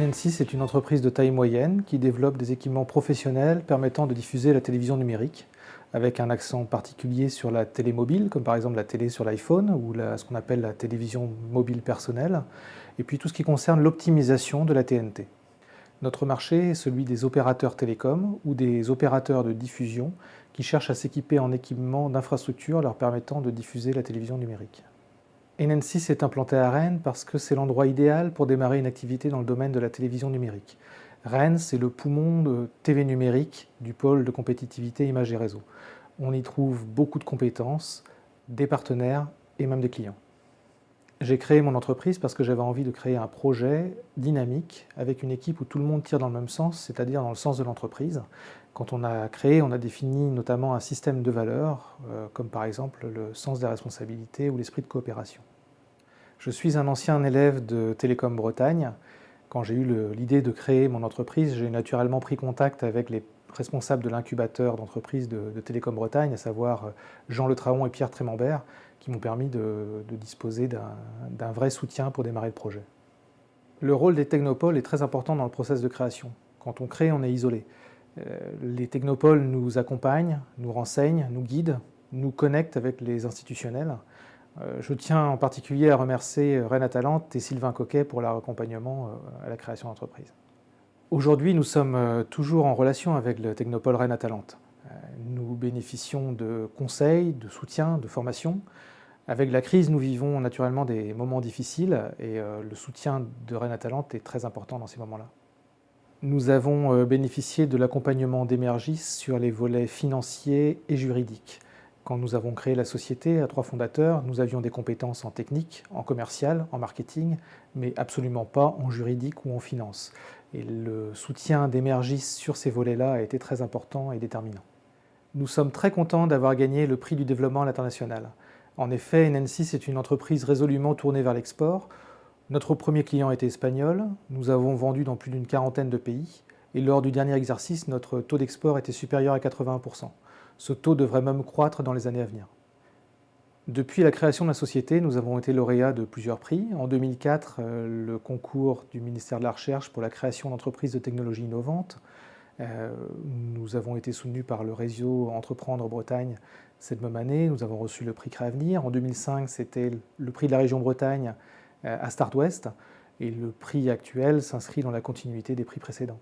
NN6 est une entreprise de taille moyenne qui développe des équipements professionnels permettant de diffuser la télévision numérique, avec un accent particulier sur la télé mobile, comme par exemple la télé sur l'iPhone ou ce qu'on appelle la télévision mobile personnelle, et puis tout ce qui concerne l'optimisation de la TNT. Notre marché est celui des opérateurs télécoms ou des opérateurs de diffusion qui cherchent à s'équiper en équipements d'infrastructures leur permettant de diffuser la télévision numérique. NN6 est implanté à Rennes parce que c'est l'endroit idéal pour démarrer une activité dans le domaine de la télévision numérique. Rennes, c'est le poumon de TV numérique du pôle de compétitivité images et réseaux. On y trouve beaucoup de compétences, des partenaires et même des clients. J'ai créé mon entreprise parce que j'avais envie de créer un projet dynamique avec une équipe où tout le monde tire dans le même sens, c'est-à-dire dans le sens de l'entreprise. Quand on a créé, on a défini notamment un système de valeurs, comme par exemple le sens des responsabilités ou l'esprit de coopération. Je suis un ancien élève de Télécom Bretagne. Quand j'ai eu l'idée de créer mon entreprise, j'ai naturellement pris contact avec les responsables de l'incubateur d'entreprise de Télécom Bretagne, à savoir Jean Le Traon et Pierre Trémembert, qui m'ont permis de disposer d'un vrai soutien pour démarrer le projet. Le rôle des technopoles est très important dans le process de création. Quand on crée, on est isolé. Les technopoles nous accompagnent, nous renseignent, nous guident, nous connectent avec les institutionnels. Je tiens en particulier à remercier Rennes Atalante et Sylvain Coquet pour leur accompagnement à la création d'entreprise. Aujourd'hui, nous sommes toujours en relation avec le Technopole Rennes Atalante. Nous bénéficions de conseils, de soutien, de formation. Avec la crise, nous vivons naturellement des moments difficiles et le soutien de Rennes Atalante est très important dans ces moments-là. Nous avons bénéficié de l'accompagnement d'Emergis sur les volets financiers et juridiques. Quand nous avons créé la société à 3 fondateurs, nous avions des compétences en technique, en commercial, en marketing, mais absolument pas en juridique ou en finance. Et le soutien d'Emergis sur ces volets-là a été très important et déterminant. Nous sommes très contents d'avoir gagné le prix du développement à l'international. En effet, NN6 est une entreprise résolument tournée vers l'export. Notre premier client était espagnol, nous avons vendu dans plus d'une quarantaine de pays, et lors du dernier exercice, notre taux d'export était supérieur à 81%. Ce taux devrait même croître dans les années à venir. Depuis la création de la société, nous avons été lauréats de plusieurs prix. En 2004, le concours du ministère de la Recherche pour la création d'entreprises de technologies innovantes. Nous avons été soutenus par le réseau Entreprendre Bretagne cette même année. Nous avons reçu le prix Créavenir. En 2005, c'était le prix de la région Bretagne à Start West. Et le prix actuel s'inscrit dans la continuité des prix précédents.